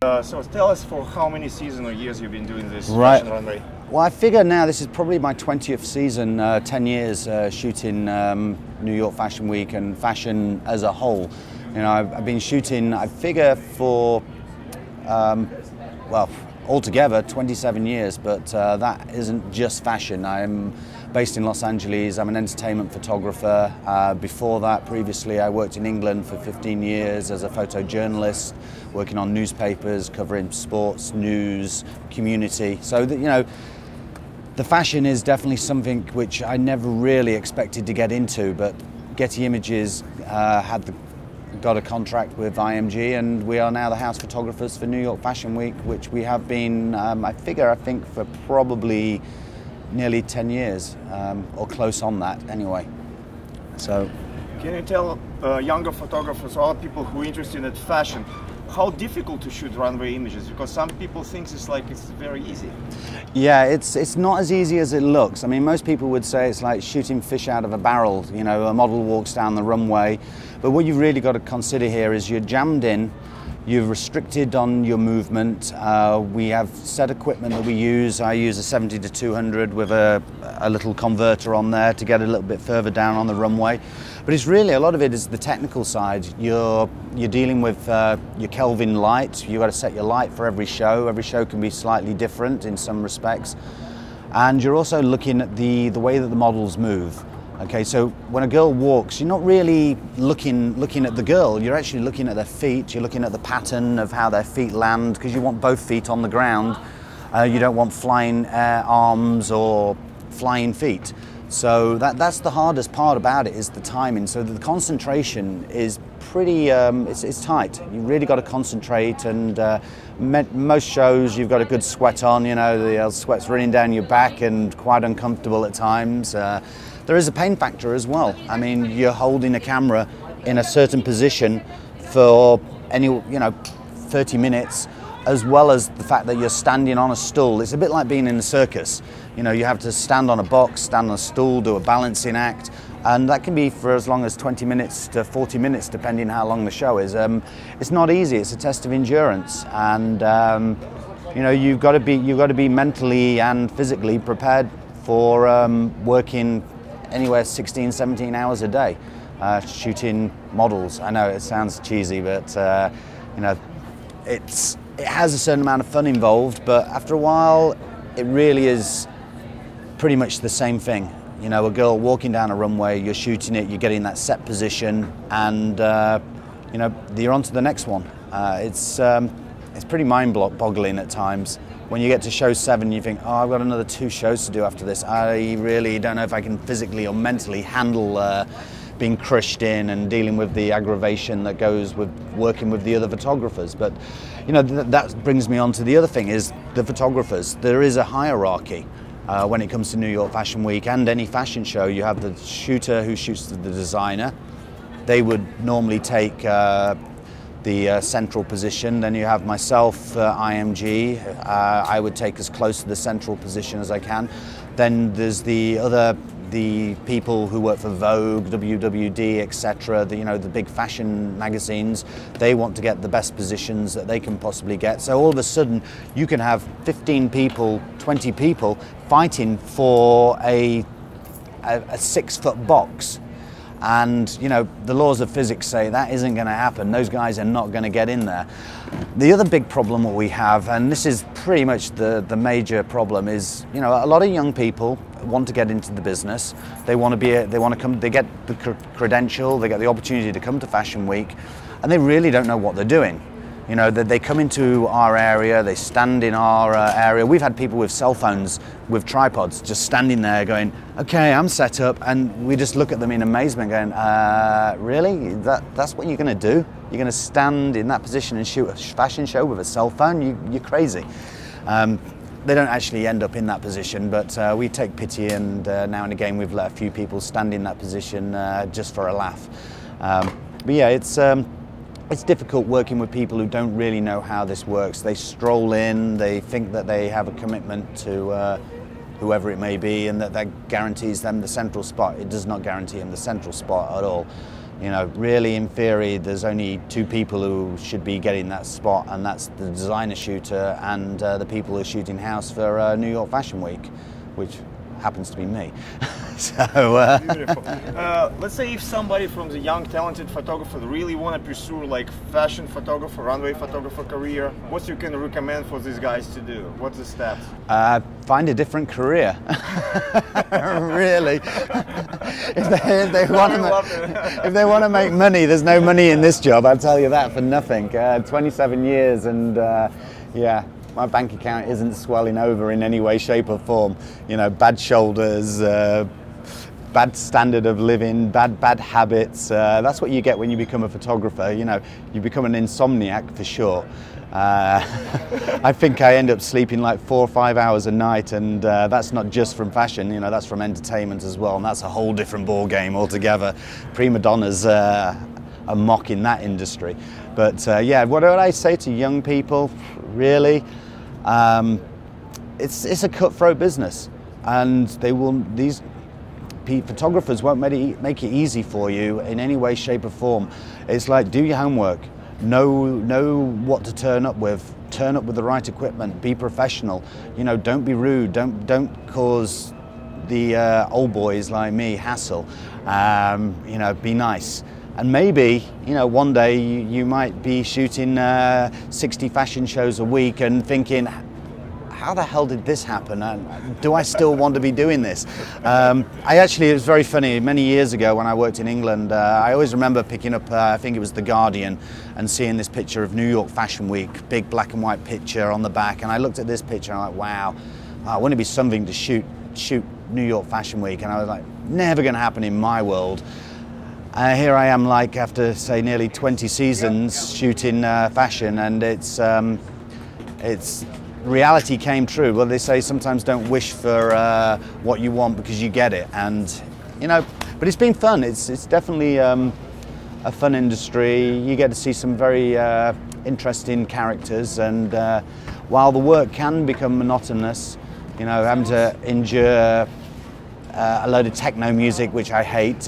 So tell us for how many seasons or years you've been doing this Right. fashion runway? Well, I figure now this is probably my 20th season, 10 years shooting New York Fashion Week and fashion as a whole. You know, I've been shooting, I figure, for, well, altogether 27 years, but that isn't just fashion. I'm based in Los Angeles. I'm an entertainment photographer. Before that, previously, I worked in England for 15 years as a photojournalist, working on newspapers, covering sports, news, community. So that, you know, the fashion is definitely something which I never really expected to get into, but Gettyimages got a contract with IMG, and we are now the house photographers for New York Fashion Week, which we have been, I think, for probably nearly 10 years, or close on that anyway. So, can you tell younger photographers or other people who are interested in fashion how difficult to shoot runway images? Because some people think it's very easy. Yeah, it's not as easy as it looks. I mean, most people would say it's like shooting fish out of a barrel. You know, a model walks down the runway, but what you've really got to consider here is you're jammed in, you're restricted on your movement. We have set equipment that we use. I use a 70-200 with a little converter on there to get a little bit further down on the runway. But it's really, a lot of it is the technical side. You're dealing with your Kelvin light. You've got to set your light for every show. Every show can be slightly different in some respects. And you're also looking at the way that the models move. Okay, so when a girl walks, you're not really looking at the girl, you're actually looking at their feet, you're looking at the pattern of how their feet land, because you want both feet on the ground. You don't want flying arms or flying feet. So that's the hardest part about it, is the timing. So the concentration is pretty, it's tight. You really got to concentrate, and most shows you've got a good sweat on, you know, the sweat's running down your back and quite uncomfortable at times. There is a pain factor as well. I mean, you're holding a camera in a certain position for 30 minutes, as well as the fact that you're standing on a stool. It's a bit like being in a circus. You know, you have to stand on a box, stand on a stool, do a balancing act, and that can be for as long as 20 minutes to 40 minutes, depending how long the show is. It's not easy. It's a test of endurance, and you know, you've got to be mentally and physically prepared for working anywhere 16, 17 hours a day, shooting models. I know it sounds cheesy, but you know, it has a certain amount of fun involved, but after a while, it really is pretty much the same thing. You know, a girl walking down a runway, you're shooting it, you're getting that set position, and you know, you're on to the next one. It's pretty mind-boggling at times. When you get to show 7, you think, oh, I've got another 2 shows to do after this. I really don't know if I can physically or mentally handle being crushed in and dealing with the aggravation that goes with working with the other photographers. But, you know, that brings me on to the other thing, is the photographers. There is a hierarchy when it comes to New York Fashion Week and any fashion show. You have the shooter who shoots the designer. They would normally take the central position. Then you have myself, IMG. I would take as close to the central position as I can. Then there's the people who work for Vogue, WWD, etc. You know, the big fashion magazines. They want to get the best positions that they can possibly get. So all of a sudden, you can have 15 people, 20 people fighting for a 6-foot box. And, you know, the laws of physics say that isn't going to happen. Those guys are not going to get in there. The other big problem that we have, and this is pretty much the major problem, is, you know, a lot of young people want to get into the business. They want to come, they get the credential, they get the opportunity to come to Fashion Week, and they really don't know what they're doing. You know, they come into our area, they stand in our area. We've had people with cell phones, with tripods, just standing there going, okay, I'm set up, and we just look at them in amazement going, really? That's what you're going to do? You're going to stand in that position and shoot a fashion show with a cell phone? You're crazy. They don't actually end up in that position, but we take pity, and now and again we've let a few people stand in that position just for a laugh. But yeah, it's difficult working with people who don't really know how this works. They stroll in, they think that they have a commitment to whoever it may be, and that guarantees them the central spot. It does not guarantee them the central spot at all. You know, really in theory, there's only two people who should be getting that spot, and that's the designer shooter and the people who are shooting house for New York Fashion Week, which happens to be me. So, beautiful. Let's say if somebody from the young talented photographer really want to pursue like fashion photographer, runway photographer career, what you can recommend for these guys to do? What's the steps? Find a different career. Really. if they want to make money, there's no money in this job, I'll tell you that for nothing. 27 years and yeah. My bank account isn't swelling over in any way, shape or form. You know, bad shoulders, bad standard of living, bad habits. That's what you get when you become a photographer. You know, you become an insomniac for sure. I think I end up sleeping like 4 or 5 hours a night, and that's not just from fashion, you know, that's from entertainment as well, and that's a whole different ball game altogether. Prima donnas are mock in that industry. But yeah, what would I say to young people, really? It's a cutthroat business, and these photographers won't make it easy for you in any way, shape or form. It's like, do your homework, know what to turn up with the right equipment, be professional, you know, don't be rude, don't cause the old boys like me hassle, you know, be nice. And maybe, you know, one day you might be shooting 60 fashion shows a week and thinking, how the hell did this happen? Do I still want to be doing this? It was very funny, many years ago when I worked in England, I always remember picking up, I think it was The Guardian, and seeing this picture of New York Fashion Week, big black and white picture on the back, and I looked at this picture and I'm like, wow, wouldn't it be something to shoot New York Fashion Week? And I was like, never going to happen in my world. Here I am, like, after say nearly 20 seasons shooting fashion, and it's reality came true. Well, they say sometimes don't wish for what you want because you get it, and you know. But it's been fun. It's definitely a fun industry. You get to see some very interesting characters, and while the work can become monotonous, you know, having to endure a load of techno music, which I hate,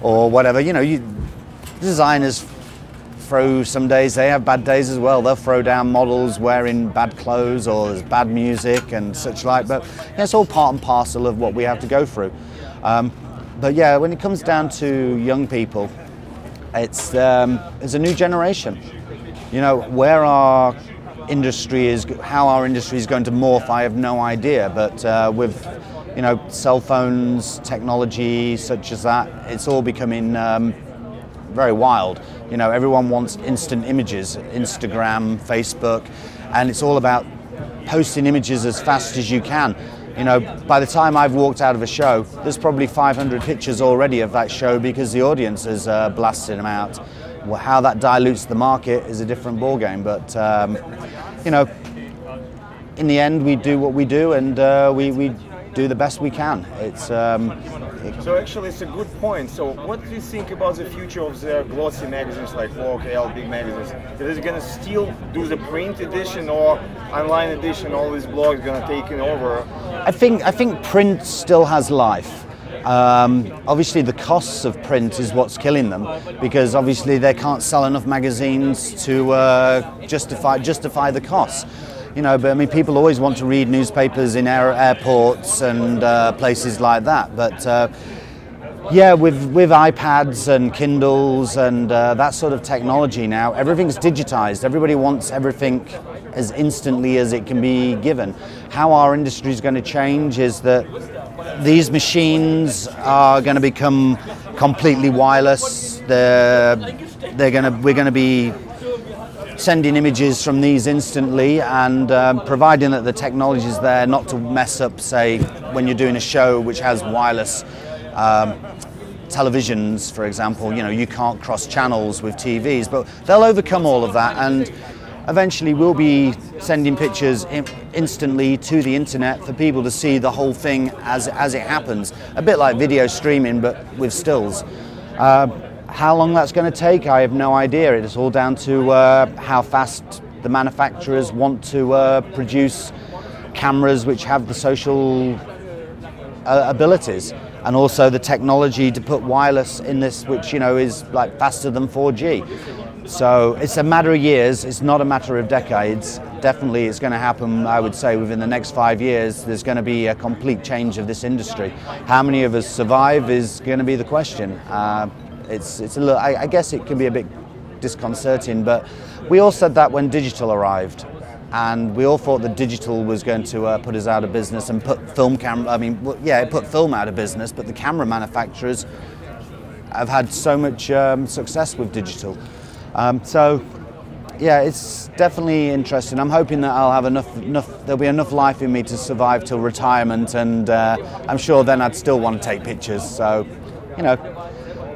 or whatever. You know, designers throw, some days they have bad days as well. They'll throw down models wearing bad clothes, or there's bad music and such like. But yeah, it's all part and parcel of what we have to go through. But yeah, when it comes down to young people, it's a new generation. You know, where our industry is, how our industry is going to morph, I have no idea. But with, you know, cell phones, technology such as that, it's all becoming very wild. You know, everyone wants instant images, Instagram, Facebook, and it's all about posting images as fast as you can. You know, by the time I've walked out of a show, there's probably 500 pictures already of that show because the audience is blasting them out. Well, how that dilutes the market is a different ballgame, but you know, in the end we do what we do, and we do the best we can. So actually it's a good point. So what do you think about the future of the glossy magazines like Vogue, Elle, big magazines? Is it going to still do the print edition, or online edition, all these blogs going to take it over? I think print still has life. Obviously the costs of print is what's killing them, because obviously they can't sell enough magazines to justify the costs. You know, but I mean, people always want to read newspapers in airports and places like that. But yeah, with iPads and Kindles and that sort of technology now, everything's digitized. Everybody wants everything as instantly as it can be given. How our industry is going to change is that these machines are going to become completely wireless. We're going to be sending images from these instantly, and providing that the technology is there not to mess up, say, when you're doing a show which has wireless televisions, for example. You know, you can't cross channels with TVs, but they'll overcome all of that, and eventually we'll be sending pictures instantly to the internet for people to see the whole thing as it happens. A bit like video streaming, but with stills. How long that's going to take, I have no idea. It's all down to how fast the manufacturers want to produce cameras which have the social abilities. and also the technology to put wireless in this, which is like faster than 4G. So it's a matter of years, it's not a matter of decades. Definitely it's going to happen, I would say, within the next 5 years. There's going to be a complete change of this industry. How many of us survive is going to be the question. It's a little, I guess it can be a bit disconcerting, but we all said that when digital arrived. And we all thought that digital was going to put us out of business and put film camera, it put film out of business, but the camera manufacturers have had so much success with digital. So, yeah, it's definitely interesting. I'm hoping that I'll have there'll be enough life in me to survive till retirement, and I'm sure then I'd still want to take pictures. So,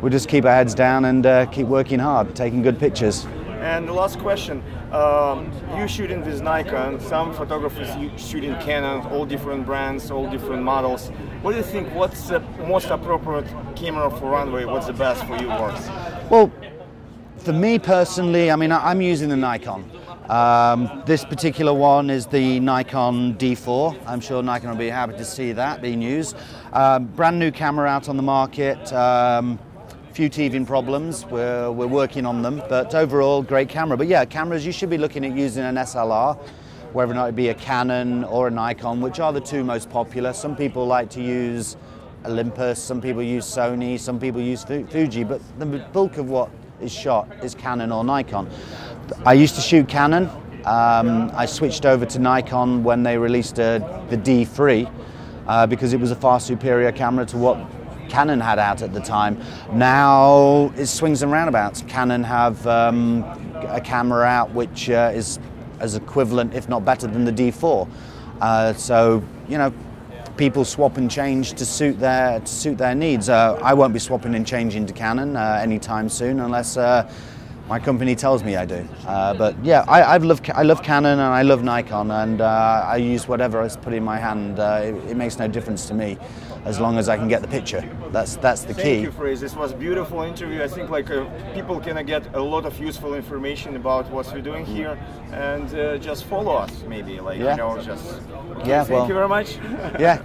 we'll just keep our heads down and keep working hard, taking good pictures. And the last question, you shooting with Nikon, some photographers shooting Canon, all different brands, all different models. What do you think, what's the most appropriate camera for Runway? What's the best for you works? Well, for me personally, I'm using the Nikon. This particular one is the Nikon D4. I'm sure Nikon will be happy to see that being used. Brand new camera out on the market. Few teething problems, we're working on them, but overall great camera. But yeah, cameras, you should be looking at using an SLR, whether or not it be a Canon or a Nikon, which are the two most popular. Some people like to use Olympus, some people use Sony, some people use Fuji, but the bulk of what is shot is Canon or Nikon. I used to shoot Canon. I switched over to Nikon when they released the D3 because it was a far superior camera to what Canon had out at the time. Now it swings and roundabouts. Canon have a camera out which is as equivalent, if not better, than the D4. So people swap and change to suit their needs. I won't be swapping and changing to Canon anytime soon, unless my company tells me I do. But yeah, I love Canon and I love Nikon, and I use whatever is put in my hand. It makes no difference to me, as long as I can get the picture. That's the key. Thank you, Frazer. This was a beautiful interview. I think people can get a lot of useful information about what we're doing here, and just follow us, maybe. Yeah. Just. Okay, Yeah. thank you very much. Yeah.